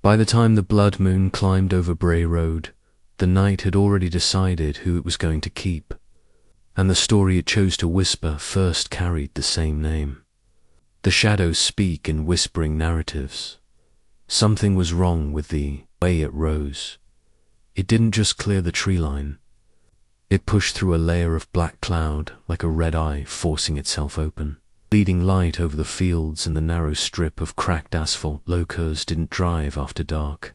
By the time the blood moon climbed over Bray Road, the night had already decided who it was going to keep, and the story it chose to whisper first carried the same name. The shadows speak in whispering narratives. Something was wrong with the way it rose. It didn't just clear the tree line. It pushed through a layer of black cloud like a red eye forcing itself open, bleeding light over the fields and the narrow strip of cracked asphalt locals didn't drive after dark.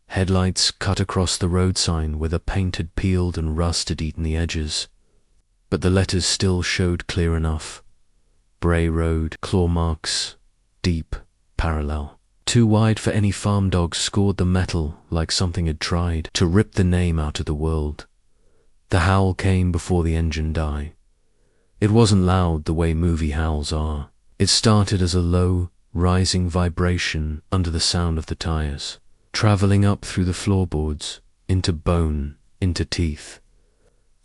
Headlights cut across the road sign where the paint had peeled and rust had eaten the edges, but the letters still showed clear enough. Bray Road, claw marks, deep, parallel. Too wide for any farm dog scored the metal like something had tried to rip the name out of the world. The howl came before the engine died. It wasn't loud the way movie howls are. It started as a low, rising vibration under the sound of the tires, traveling up through the floorboards, into bone, into teeth.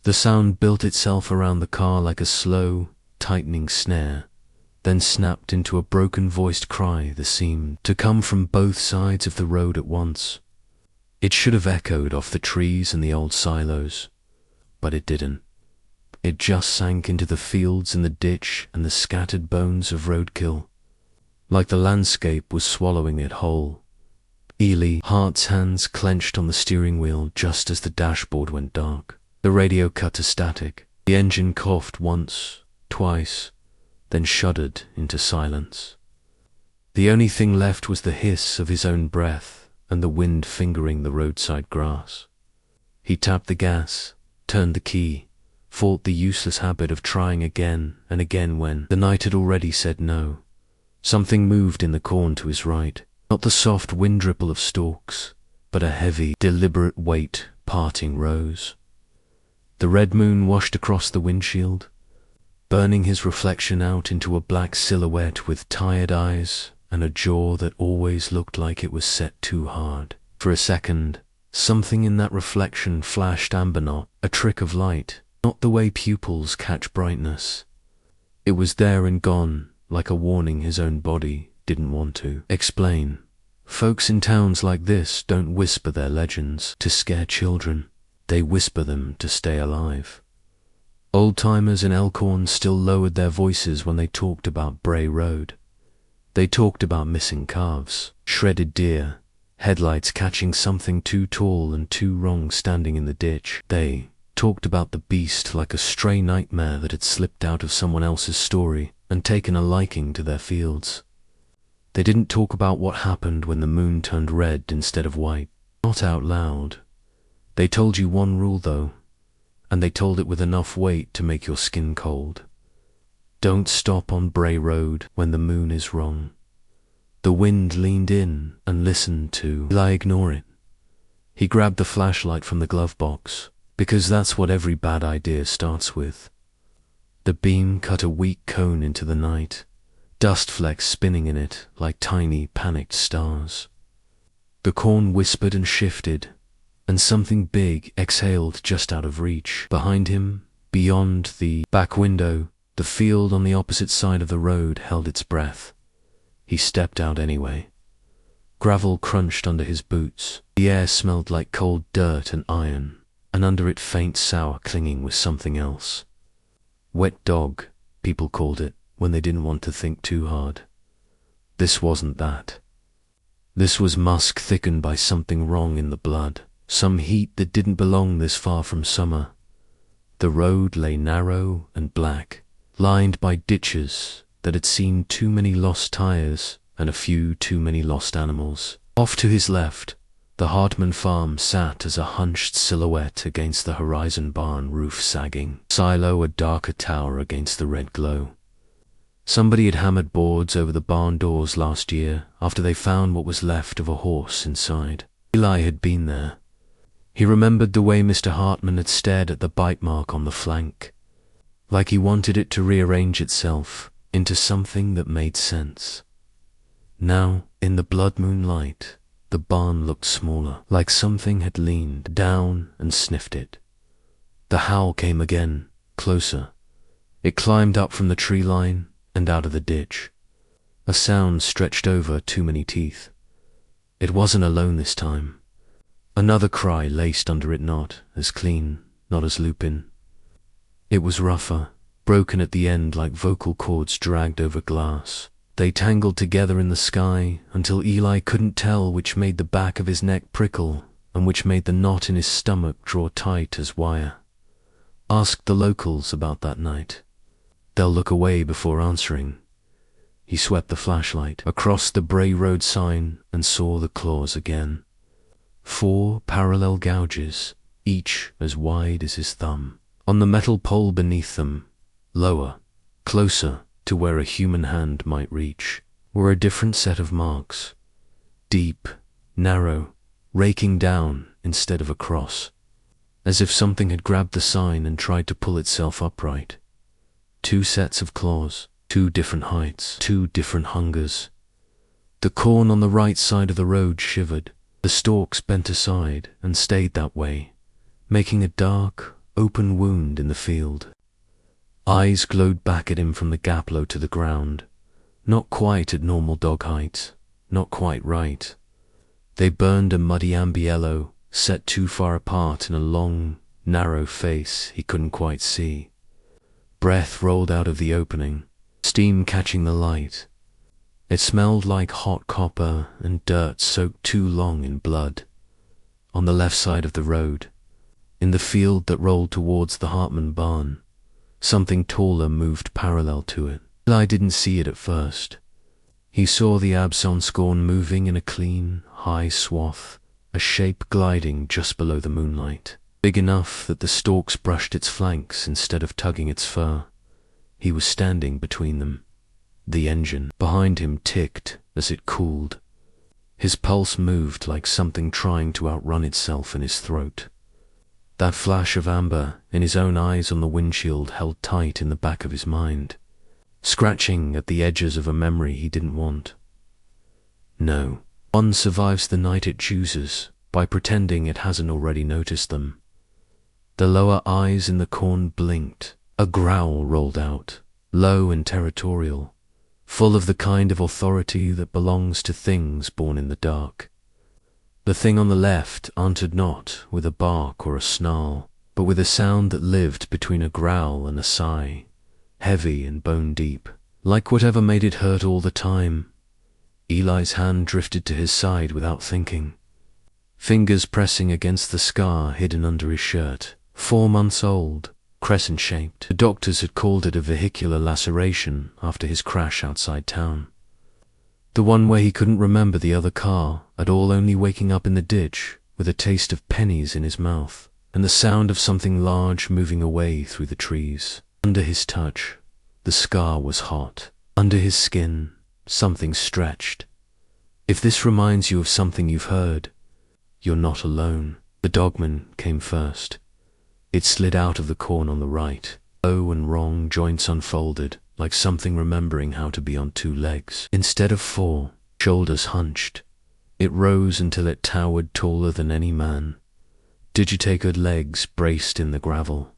The sound built itself around the car like a slow, tightening snare, then snapped into a broken-voiced cry that seemed to come from both sides of the road at once. It should have echoed off the trees and the old silos, but it didn't. It just sank into the fields and the ditch and the scattered bones of roadkill, like the landscape was swallowing it whole. Ely Hart's hands clenched on the steering wheel just as the dashboard went dark. The radio cut to static. The engine coughed once, twice, then shuddered into silence. The only thing left was the hiss of his own breath and the wind fingering the roadside grass. He tapped the gas, turned the key, fought the useless habit of trying again and again when the night had already said no. Something moved in the corn to his right, not the soft wind ripple of stalks, but a heavy, deliberate weight parting rows. The red moon washed across the windshield, burning his reflection out into a black silhouette with tired eyes and a jaw that always looked like it was set too hard. For a second, something in that reflection flashed amber, not a trick of light, not the way pupils catch brightness. It was there and gone, like a warning his own body didn't want to explain. Folks in towns like this don't whisper their legends to scare children. They whisper them to stay alive. Old-timers in Elkhorn still lowered their voices when they talked about Bray Road. They talked about missing calves, shredded deer, headlights catching something too tall and too wrong standing in the ditch. They talked about the beast like a stray nightmare that had slipped out of someone else's story and taken a liking to their fields. They didn't talk about what happened when the moon turned red instead of white. Not out loud. They told you one rule though, and they told it with enough weight to make your skin cold. Don't stop on Bray Road when the moon is wrong. The wind leaned in and listened to Eli ignore it. He grabbed the flashlight from the glove box, because that's what every bad idea starts with. The beam cut a weak cone into the night, dust flecks spinning in it like tiny panicked stars. The corn whispered and shifted, and something big exhaled just out of reach. Behind him, beyond the back window, the field on the opposite side of the road held its breath. He stepped out anyway. Gravel crunched under his boots. The air smelled like cold dirt and iron, and under it faint sour clinging with something else. Wet dog, people called it when they didn't want to think too hard. This wasn't that. This was musk thickened by something wrong in the blood. Some heat that didn't belong this far from summer. The road lay narrow and black, lined by ditches that had seen too many lost tires and a few too many lost animals. Off to his left, the Hartman farm sat as a hunched silhouette against the horizon, barn roof sagging, silo a darker tower against the red glow. Somebody had hammered boards over the barn doors last year after they found what was left of a horse inside. Eli had been there. He remembered the way Mr. Hartman had stared at the bite mark on the flank, like he wanted it to rearrange itself into something that made sense. Now, in the blood moonlight, the barn looked smaller, like something had leaned down and sniffed it. The howl came again, closer. It climbed up from the tree line and out of the ditch. A sound stretched over too many teeth. It wasn't alone this time. Another cry laced under it, not as clean, not as lupin. It was rougher, broken at the end like vocal cords dragged over glass. They tangled together in the sky until Eli couldn't tell which made the back of his neck prickle and which made the knot in his stomach draw tight as wire. Ask the locals about that night. They'll look away before answering. He swept the flashlight across the Bray Road sign and saw the claws again. 4 parallel gouges, each as wide as his thumb. On the metal pole beneath them, lower, closer to where a human hand might reach, were a different set of marks. Deep, narrow, raking down instead of across, as if something had grabbed the sign and tried to pull itself upright. 2 sets of claws, 2 different heights, 2 different hungers. The corn on the right side of the road shivered. The stalks bent aside and stayed that way, making a dark, open wound in the field. Eyes glowed back at him from the gap low to the ground, not quite at normal dog height, not quite right. They burned a muddy amber yellow, set too far apart in a long, narrow face he couldn't quite see. Breath rolled out of the opening, steam catching the light. It smelled like hot copper and dirt soaked too long in blood. On the left side of the road, in the field that rolled towards the Hartman barn, something taller moved parallel to it. Eli didn't see it at first. He saw the Abson scorn moving in a clean, high swath, a shape gliding just below the moonlight, big enough that the stalks brushed its flanks instead of tugging its fur. He was standing between them. The engine behind him ticked as it cooled. His pulse moved like something trying to outrun itself in his throat. That flash of amber in his own eyes on the windshield held tight in the back of his mind, scratching at the edges of a memory he didn't want. No, one survives the night it chooses by pretending it hasn't already noticed them. The lower eyes in the corn blinked. A growl rolled out, low and territorial, full of the kind of authority that belongs to things born in the dark. The thing on the left answered not with a bark or a snarl, but with a sound that lived between a growl and a sigh, heavy and bone deep, like whatever made it hurt all the time. Eli's hand drifted to his side without thinking, fingers pressing against the scar hidden under his shirt. 4 months old, crescent-shaped. The doctors had called it a vehicular laceration after his crash outside town. The one where he couldn't remember the other car at all, only waking up in the ditch with a taste of pennies in his mouth and the sound of something large moving away through the trees. Under his touch, the scar was hot. Under his skin, something stretched. If this reminds you of something you've heard, you're not alone. The Dogman came first. It slid out of the corn on the right. Low and wrong joints unfolded, like something remembering how to be on 2 legs instead of 4. Shoulders hunched. It rose until it towered taller than any man. Digitated legs braced in the gravel.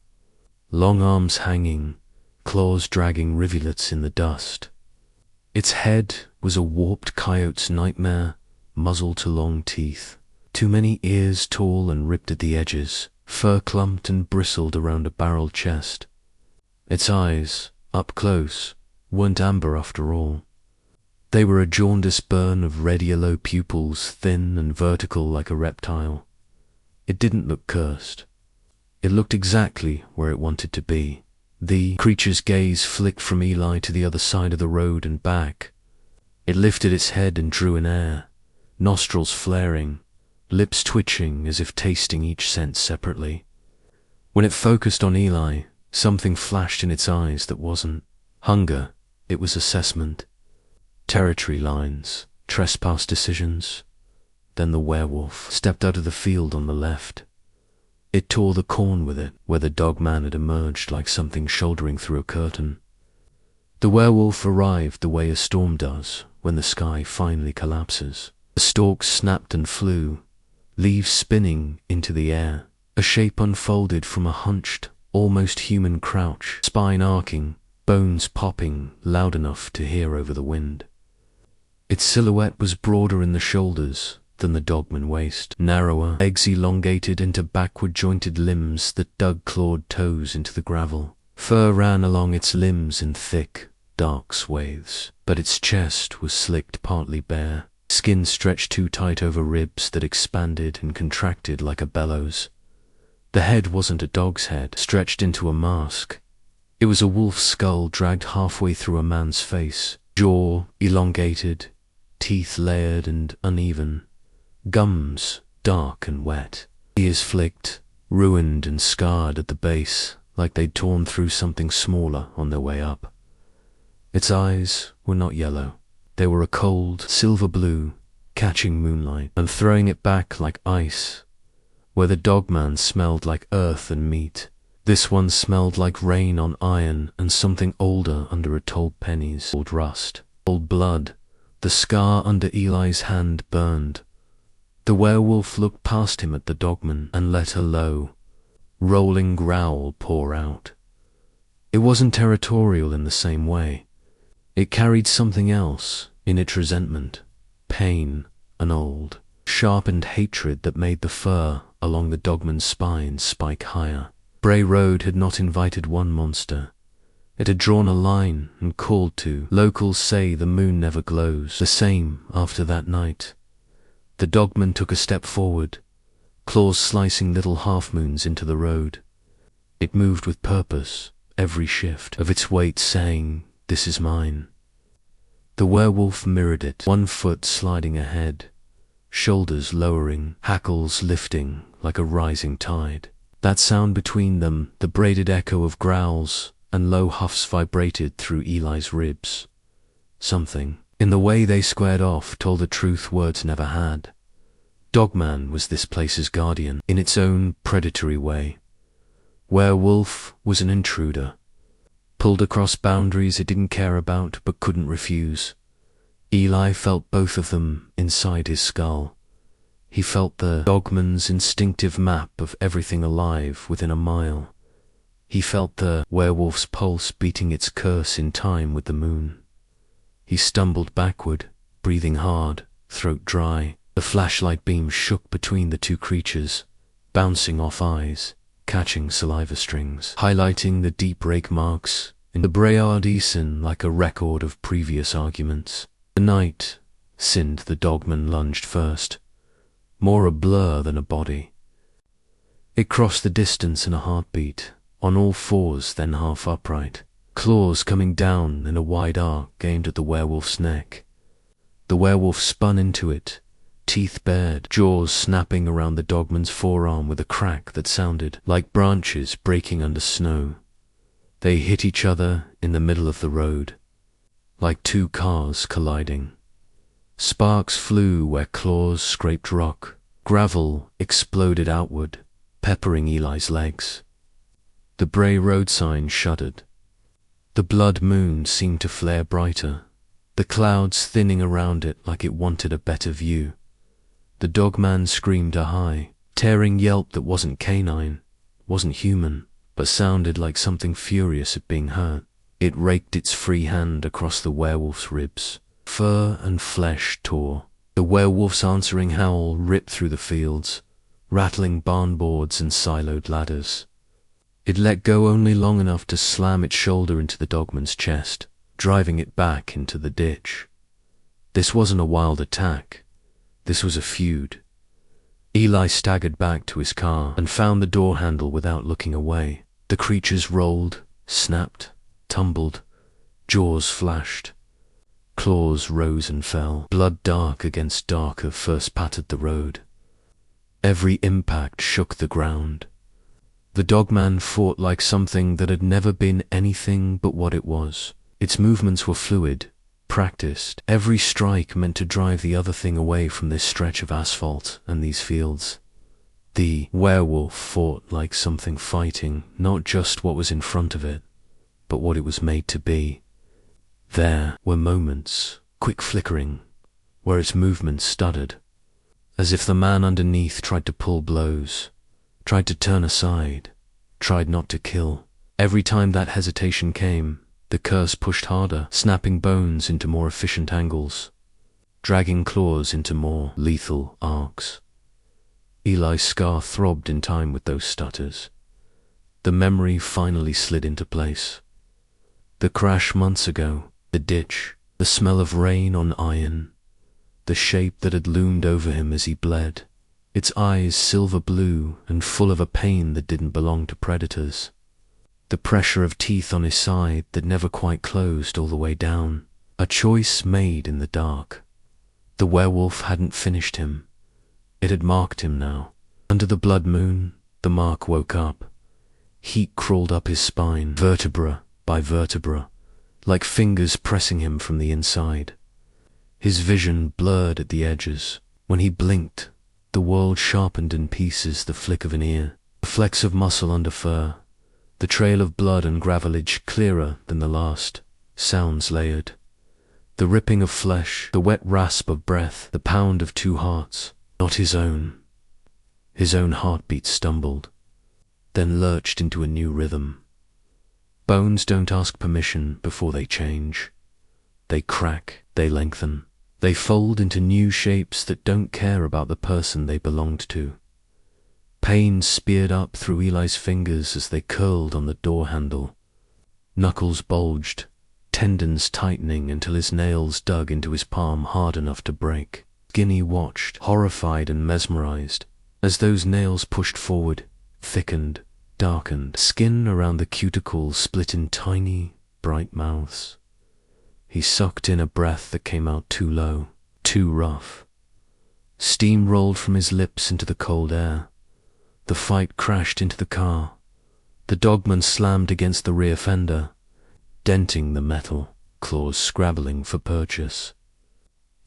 Long arms hanging, claws dragging rivulets in the dust. Its head was a warped coyote's nightmare, muzzle to long teeth. Too many ears tall and ripped at the edges. Fur clumped and bristled around a barrel chest. Its eyes, up close, weren't amber after all. They were a jaundiced burn of red-yellow pupils, thin and vertical like a reptile. It didn't look cursed. It looked exactly where it wanted to be. The creature's gaze flicked from Eli to the other side of the road and back. It lifted its head and drew in air, nostrils flaring, lips twitching as if tasting each scent separately. When it focused on Eli, something flashed in its eyes that wasn't hunger, it was assessment. Territory lines, trespass decisions. Then the werewolf stepped out of the field on the left. It tore the corn with it, where the Dogman had emerged like something shouldering through a curtain. The werewolf arrived the way a storm does when the sky finally collapses. The stalks snapped and flew, leaves spinning into the air. A shape unfolded from a hunched, almost human crouch, spine arcing, bones popping loud enough to hear over the wind. Its silhouette was broader in the shoulders, than the Dogman waist, narrower, legs elongated into backward-jointed limbs that dug clawed toes into the gravel. Fur ran along its limbs in thick, dark swathes, but its chest was slicked partly bare. Skin stretched too tight over ribs that expanded and contracted like a bellows. The head wasn't a dog's head, stretched into a mask. It was a wolf's skull dragged halfway through a man's face, jaw elongated, teeth layered and uneven, gums dark and wet, ears flicked, ruined and scarred at the base, like they'd torn through something smaller on their way up. Its eyes were not yellow. They were a cold, silver blue, catching moonlight and throwing it back like ice. Where the Dogman smelled like earth and meat, this one smelled like rain on iron and something older under a told pennies, old rust, old blood. The scar under Eli's hand burned. The werewolf looked past him at the Dogman and let a low, rolling growl pour out. It wasn't territorial in the same way. It carried something else in its resentment, pain, and old, sharpened hatred that made the fur along the Dogman's spine spike higher. Bray Road had not invited one monster. It had drawn a line and called to. Locals say the moon never glows the same after that night. The Dogman took a step forward, claws slicing little half-moons into the road. It moved with purpose, every shift of its weight saying, "This is mine." The werewolf mirrored it, one foot sliding ahead, shoulders lowering, hackles lifting like a rising tide. That sound between them, the braided echo of growls and low huffs vibrated through Eli's ribs. Something in the way they squared off told a truth words never had. Dogman was this place's guardian, in its own predatory way. Werewolf was an intruder, pulled across boundaries it didn't care about but couldn't refuse. Eli felt both of them inside his skull. He felt the Dogman's instinctive map of everything alive within a mile. He felt the werewolf's pulse beating its curse in time with the moon. He stumbled backward, breathing hard, throat dry. The flashlight beam shook between the two creatures, bouncing off eyes, catching saliva strings, highlighting the deep rake marks in the Bray Road like a record of previous arguments. The night, sinned the Dogman lunged first, more a blur than a body. It crossed the distance in a heartbeat, on all fours then half upright, claws coming down in a wide arc aimed at the werewolf's neck. The werewolf spun into it, teeth bared, jaws snapping around the Dogman's forearm with a crack that sounded like branches breaking under snow. They hit each other in the middle of the road, like two cars colliding. Sparks flew where claws scraped rock. Gravel exploded outward, peppering Eli's legs. The Bray Road sign shuddered. The blood moon seemed to flare brighter, the clouds thinning around it like it wanted a better view. The Dogman screamed a high, tearing yelp that wasn't canine, wasn't human, but sounded like something furious at being hurt. It raked its free hand across the werewolf's ribs. Fur and flesh tore. The werewolf's answering howl ripped through the fields, rattling barn boards and siloed ladders. It let go only long enough to slam its shoulder into the Dogman's chest, driving it back into the ditch. This wasn't a wild attack. This was a feud. Eli staggered back to his car and found the door handle without looking away. The creatures rolled, snapped, tumbled, jaws flashed. Claws rose and fell. Blood dark against darker first pattered the road. Every impact shook the ground. The Dogman fought like something that had never been anything but what it was. Its movements were fluid, practiced. Every strike meant to drive the other thing away from this stretch of asphalt and these fields. The werewolf fought like something fighting not just what was in front of it, but what it was made to be. There were moments, quick flickering, where its movements stuttered, as if the man underneath tried to pull blows, tried to turn aside, tried not to kill. Every time that hesitation came, the curse pushed harder, snapping bones into more efficient angles. dragging claws into more lethal arcs. Eli's scar throbbed in time with those stutters. The memory finally slid into place. The crash months ago, the ditch, the smell of rain on iron, the shape that had loomed over him as he bled, its eyes silver blue and full of a pain that didn't belong to predators. The pressure of teeth on his side that never quite closed all the way down. A choice made in the dark. The werewolf hadn't finished him. It had marked him now. Under the blood moon, the mark woke up. Heat crawled up his spine, vertebra by vertebra, like fingers pressing him from the inside. His vision blurred at the edges. When he blinked, the world sharpened in pieces the flick of an ear, the flecks of muscle under fur, the trail of blood and gravelage clearer than the last, sounds layered. The ripping of flesh, the wet rasp of breath, the pound of two hearts, not his own. His own heartbeat stumbled, then lurched into a new rhythm. Bones don't ask permission before they change. They crack, they lengthen, they fold into new shapes that don't care about the person they belonged to. Pain speared up through Eli's fingers as they curled on the door handle. Knuckles bulged, tendons tightening until his nails dug into his palm hard enough to break. Skinny watched, horrified and mesmerized, as those nails pushed forward, thickened, darkened. Skin around the cuticles split in tiny, bright mouths. He sucked in a breath that came out too low, too rough. Steam rolled from his lips into the cold air. The fight crashed into the car. The Dogman slammed against the rear fender, denting the metal, claws scrabbling for purchase.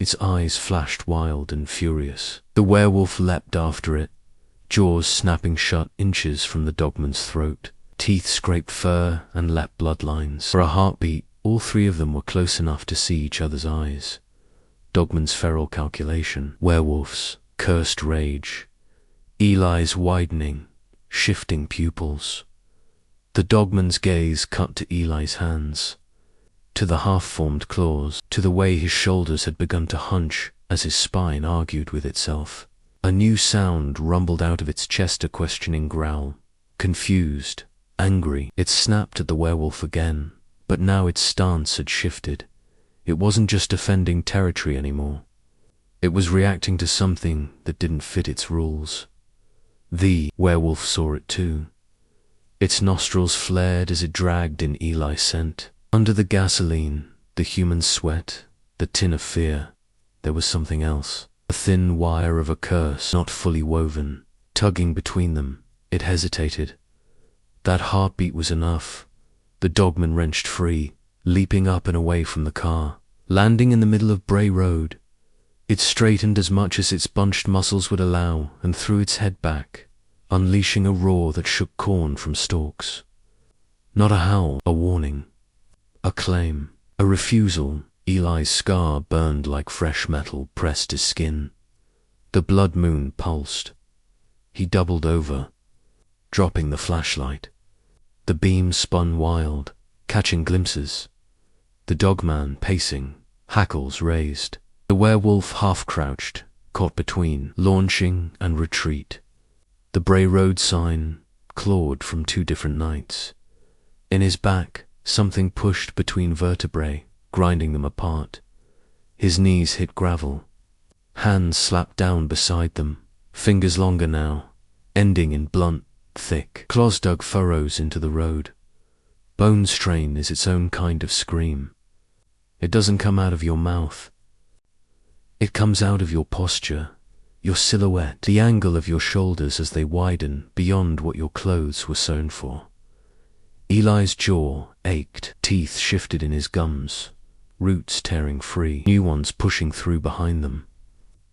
Its eyes flashed wild and furious. The werewolf leapt after it, jaws snapping shut inches from the Dogman's throat. Teeth scraped fur and leapt bloodlines. For a heartbeat, all three of them were close enough to see each other's eyes. Dogman's feral calculation, werewolf's cursed rage, Eli's widening, shifting pupils. The Dogman's gaze cut to Eli's hands, to the half-formed claws, to the way his shoulders had begun to hunch as his spine argued with itself. A new sound rumbled out of its chest, a questioning growl. Confused, angry, it snapped at the werewolf again, but now its stance had shifted. It wasn't just defending territory anymore. It was reacting to something that didn't fit its rules. The werewolf saw it too. Its nostrils flared as it dragged in Eli's scent. Under the gasoline, the human sweat, the tin of fear, there was something else. A thin wire of a curse, not fully woven, tugging between them. It hesitated. That heartbeat was enough. The Dogman wrenched free, leaping up and away from the car, landing in the middle of Bray Road. It straightened as much as its bunched muscles would allow and threw its head back, unleashing a roar that shook corn from stalks. Not a howl, a warning. A claim, a refusal. Eli's scar burned like fresh metal pressed his skin. The blood moon pulsed. He doubled over, dropping the flashlight. The beam spun wild, catching glimpses. The Dogman pacing, hackles raised. The werewolf half-crouched, caught between launching and retreat. The Bray Road sign clawed from two different nights. In his back, something pushed between vertebrae, grinding them apart. His knees hit gravel. Hands slapped down beside them, fingers longer now, ending in blunt, thick claws dug furrows into the road. Bone strain is its own kind of scream. It doesn't come out of your mouth. It comes out of your posture, your silhouette, the angle of your shoulders as they widen beyond what your clothes were sewn for. Eli's jaw ached, teeth shifted in his gums, roots tearing free, new ones pushing through behind them.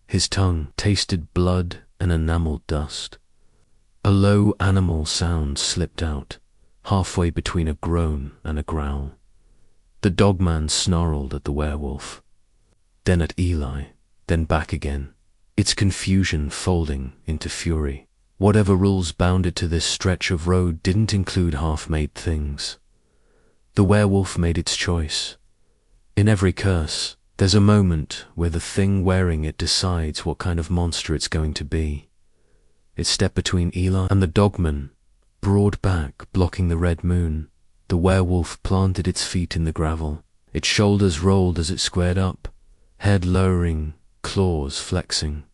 His tongue tasted blood and enameled dust. A low animal sound slipped out, halfway between a groan and a growl. The Dogman snarled at the werewolf, then at Eli, then back again, its confusion folding into fury. Whatever rules bound it to this stretch of road didn't include half-made things. The werewolf made its choice. In every curse, There's a moment where the thing wearing it decides what kind of monster it's going to be. It stepped between Eli and the Dogman, broad back, blocking the red moon. The werewolf planted its feet in the gravel. Its shoulders rolled as it squared up, head lowering, claws flexing.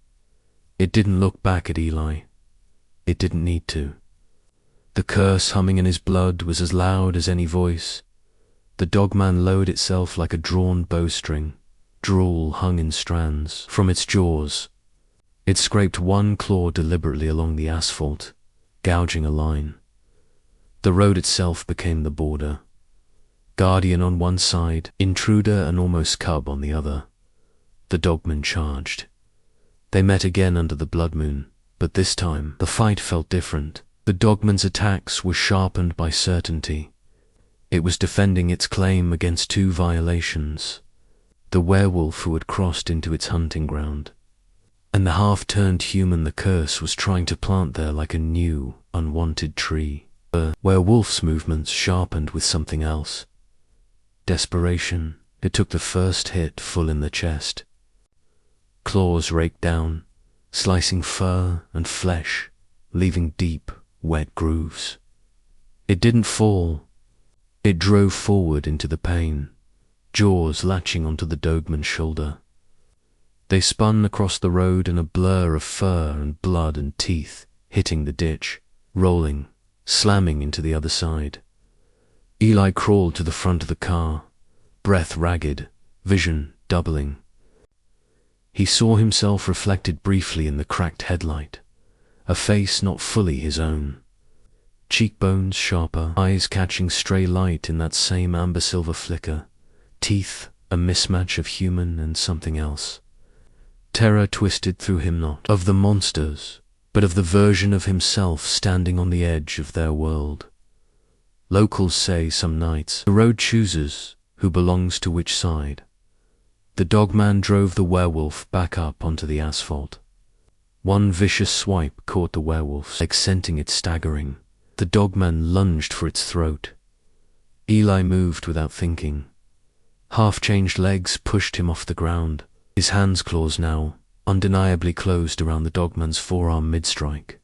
It didn't look back at Eli. It didn't need to. The curse humming in his blood was as loud as any voice. The Dogman lowered itself like a drawn bowstring. Drool hung in strands from its jaws. It scraped one claw deliberately along the asphalt, gouging a line. The road itself became the border. Guardian on one side, intruder and almost cub on the other. The Dogman charged. They met again under the blood moon, but this time the fight felt different. The Dogman's attacks were sharpened by certainty. It was defending its claim against two violations. The werewolf who had crossed into its hunting ground, and the half-turned human the curse was trying to plant there like a new, unwanted tree. The werewolf's movements sharpened with something else. Desperation. It took the first hit full in the chest. Claws raked down, slicing fur and flesh, leaving deep, wet grooves. It didn't fall. It drove forward into the pain, jaws latching onto the Dogman's shoulder. They spun across the road in a blur of fur and blood and teeth, hitting the ditch, rolling, slamming into the other side. Eli crawled to the front of the car, breath ragged, vision doubling. He saw himself reflected briefly in the cracked headlight, a face not fully his own. Cheekbones sharper, eyes catching stray light in that same amber-silver flicker, teeth a mismatch of human and something else. Terror twisted through him, not of the monsters, but of the version of himself standing on the edge of their world. Locals say some nights the road chooses who belongs to which side. The Dogman drove the werewolf back up onto the asphalt. One vicious swipe caught the werewolf's leg, sending it staggering. The Dogman lunged for its throat. Eli moved without thinking. Half-changed legs pushed him off the ground. His hands' claws now undeniably closed around the Dogman's forearm mid-strike.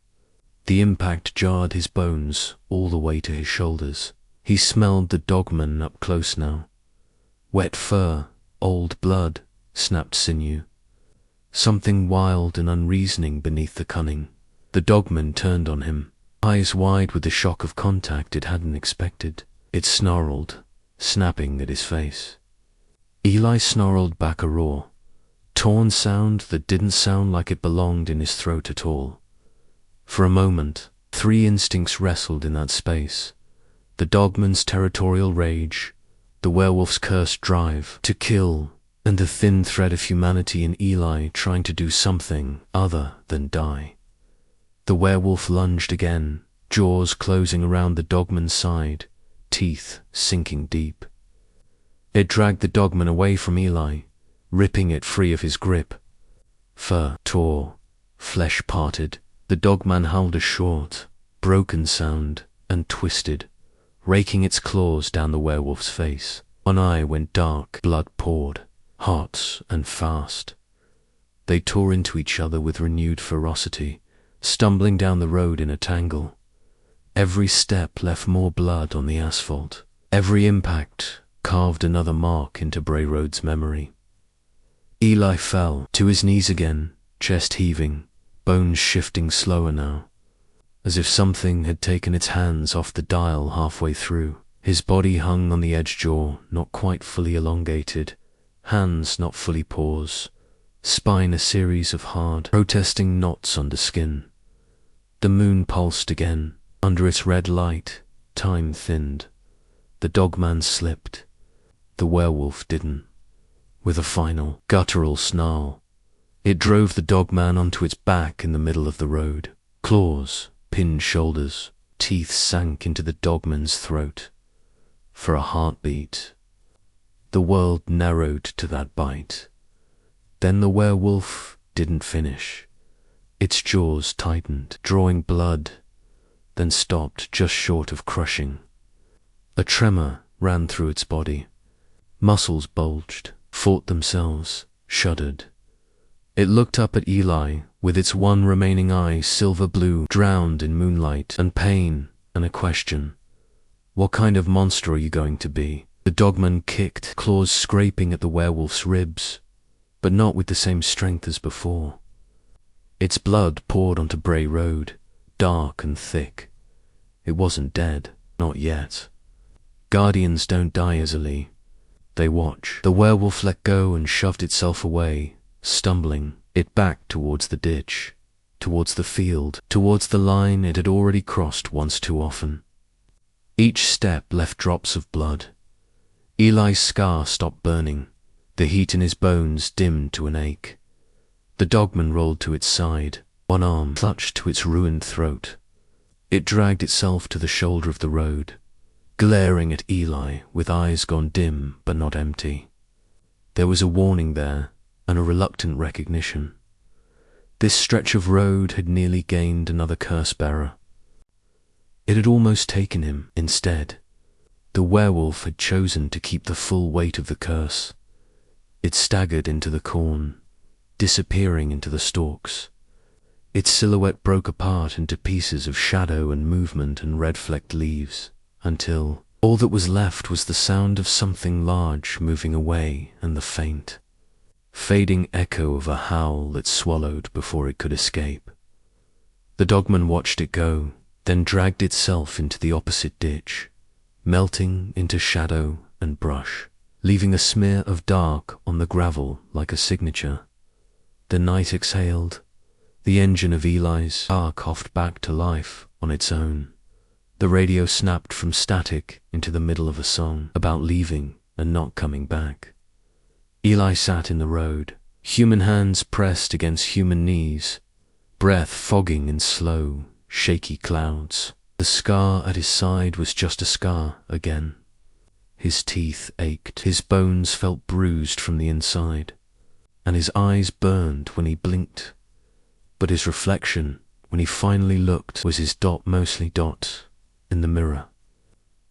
The impact jarred his bones all the way to his shoulders. He smelled the Dogman up close now. Wet fur, old blood, snapped sinew. Something wild and unreasoning beneath the cunning. The Dogman turned on him, eyes wide with the shock of contact it hadn't expected. It snarled, snapping at his face. Eli snarled back a roar, torn sound that didn't sound like it belonged in his throat at all. For a moment, three instincts wrestled in that space. The Dogman's territorial rage, the werewolf's cursed drive to kill, and the thin thread of humanity in Eli trying to do something other than die. The werewolf lunged again, jaws closing around the Dogman's side, teeth sinking deep. It dragged the Dogman away from Eli, ripping it free of his grip. Fur tore, flesh parted. The Dogman howled a short, broken sound and twisted, raking its claws down the werewolf's face. One eye went dark, blood poured, hot and fast. They tore into each other with renewed ferocity, stumbling down the road in a tangle. Every step left more blood on the asphalt. Every impact carved another mark into Bray Road's memory. Eli fell to his knees again, chest heaving, bones shifting slower now, as if something had taken its hands off the dial halfway through. His body hung on the edge jaw, not quite fully elongated, hands not fully paws, spine a series of hard, protesting knots under skin. The moon pulsed again. Under its red light, time thinned. The Dogman slipped. The werewolf didn't. With a final, guttural snarl, it drove the Dogman onto its back in the middle of the road. Claws pinned shoulders, teeth sank into the Dogman's throat. For a heartbeat, the world narrowed to that bite. Then the werewolf didn't finish. Its jaws tightened, drawing blood, then stopped just short of crushing. A tremor ran through its body. Muscles bulged, fought themselves, shuddered. It looked up at Eli, with its one remaining eye silver blue, drowned in moonlight and pain and a question. What kind of monster are you going to be? The Dogman kicked, claws scraping at the werewolf's ribs, but not with the same strength as before. Its blood poured onto Bray Road, dark and thick. It wasn't dead, not yet. Guardians don't die easily. They watch. The werewolf let go and shoved itself away, stumbling, it back towards the ditch, towards the field, towards the line it had already crossed once too often. Each step left drops of blood. Eli's scar stopped burning. The heat in his bones dimmed to an ache. The Dogman rolled to its side, one arm clutched to its ruined throat. It dragged itself to the shoulder of the road, glaring at Eli with eyes gone dim but not empty. There was a warning there, and a reluctant recognition. This stretch of road had nearly gained another curse-bearer. It had almost taken him instead. The werewolf had chosen to keep the full weight of the curse. It staggered into the corn, disappearing into the stalks. Its silhouette broke apart into pieces of shadow and movement and red-flecked leaves, until all that was left was the sound of something large moving away and the faint, fading echo of a howl that swallowed before it could escape. The Dogman watched it go, then dragged itself into the opposite ditch, melting into shadow and brush, leaving a smear of dark on the gravel like a signature. The night exhaled. The engine of Eli's car coughed back to life on its own. The radio snapped from static into the middle of a song about leaving and not coming back. Eli sat in the road, human hands pressed against human knees, breath fogging in slow, shaky clouds. The scar at his side was just a scar again. His teeth ached, his bones felt bruised from the inside, and his eyes burned when he blinked. But his reflection, when he finally looked, was his mostly dot, in the mirror.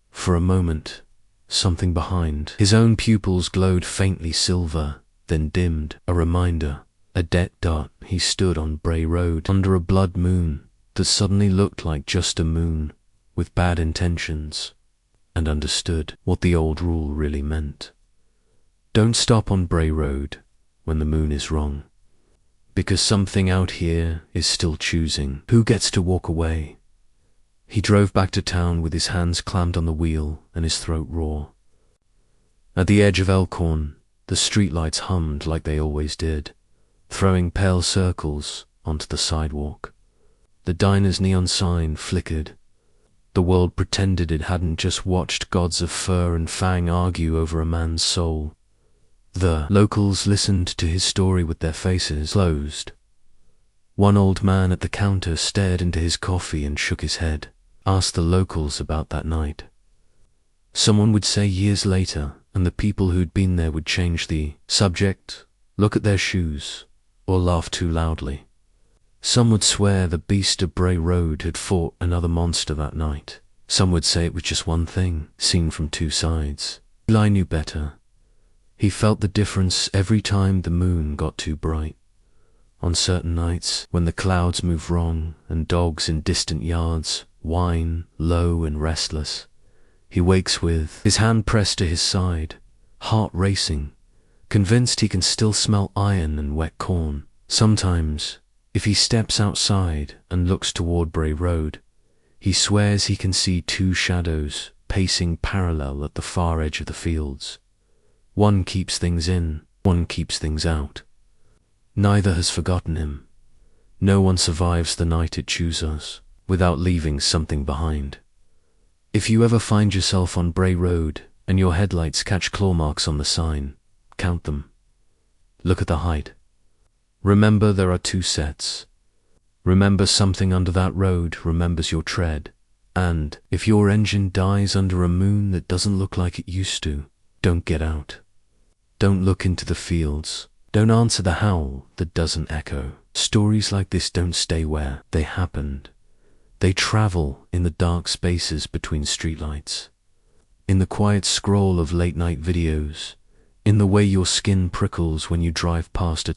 For a moment, something behind his own pupils glowed faintly silver, then dimmed, a reminder, a dead dot. He stood on Bray Road, under a blood moon that suddenly looked like just a moon, with bad intentions, and understood what the old rule really meant. Don't stop on Bray Road when the moon is wrong, because something out here is still choosing who gets to walk away. He drove back to town with his hands clamped on the wheel and his throat raw. At the edge of Elkhorn, the streetlights hummed like they always did, throwing pale circles onto the sidewalk. The diner's neon sign flickered. The world pretended it hadn't just watched gods of fur and fang argue over a man's soul. The locals listened to his story with their faces closed. One old man at the counter stared into his coffee and shook his head, asked the locals about that night. Someone would say years later, and the people who'd been there would change the subject, look at their shoes, or laugh too loudly. Some would swear the beast of Bray Road had fought another monster that night. Some would say it was just one thing, seen from two sides. Eli knew better. He felt the difference every time the moon got too bright. On certain nights, when the clouds move wrong and dogs in distant yards whine, low and restless, he wakes with his hand pressed to his side, heart racing, convinced he can still smell iron and wet corn. Sometimes, if he steps outside and looks toward Bray Road, he swears he can see two shadows pacing parallel at the far edge of the fields. One keeps things in, one keeps things out. Neither has forgotten him. No one survives the night it chooses without leaving something behind. If you ever find yourself on Bray Road and your headlights catch claw marks on the sign, count them. Look at the height. Remember there are two sets. Remember something under that road remembers your tread. And if your engine dies under a moon that doesn't look like it used to, don't get out. Don't look into the fields. Don't answer the howl that doesn't echo. Stories like this don't stay where they happened. They travel in the dark spaces between streetlights, in the quiet scroll of late-night videos, in the way your skin prickles when you drive past a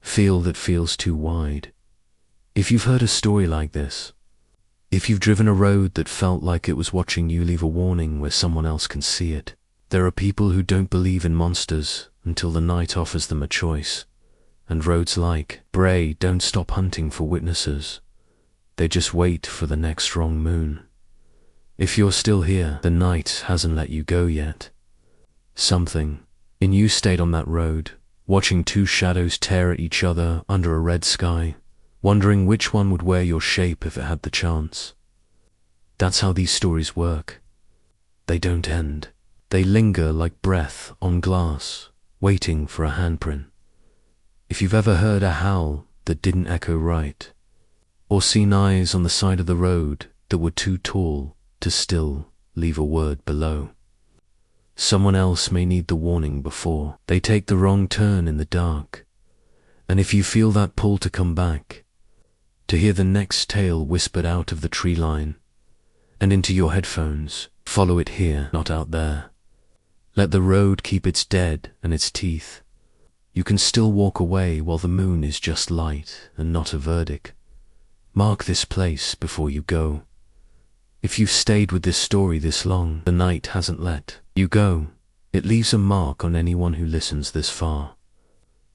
field that feels too wide. If you've heard a story like this, if you've driven a road that felt like it was watching you leave a warning where someone else can see it, there are people who don't believe in monsters until the night offers them a choice. And roads like Bray don't stop hunting for witnesses. They just wait for the next wrong moon. If you're still here, the night hasn't let you go yet. Something in you stayed on that road, watching two shadows tear at each other under a red sky, wondering which one would wear your shape if it had the chance. That's how these stories work. They don't end. They linger like breath on glass, waiting for a handprint. If you've ever heard a howl that didn't echo right, or seen eyes on the side of the road that were too tall to still leave a word below, someone else may need the warning before they take the wrong turn in the dark. And if you feel that pull to come back, to hear the next tale whispered out of the tree line and into your headphones, follow it here, not out there. Let the road keep its dead and its teeth. You can still walk away while the moon is just light and not a verdict. Mark this place before you go. If you've stayed with this story this long, the night hasn't let you go. It leaves a mark on anyone who listens this far.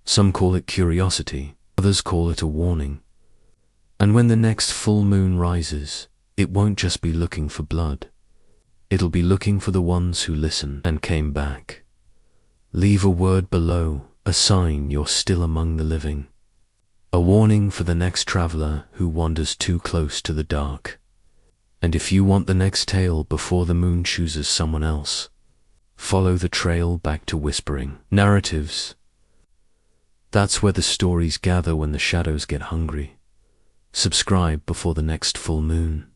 Some call it curiosity, others call it a warning. And when the next full moon rises, it won't just be looking for blood. It'll be looking for the ones who listened and came back. Leave a word below, a sign you're still among the living. A warning for the next traveler who wanders too close to the dark. And if you want the next tale before the moon chooses someone else, follow the trail back to whispering narratives. That's where the stories gather when the shadows get hungry. Subscribe before the next full moon.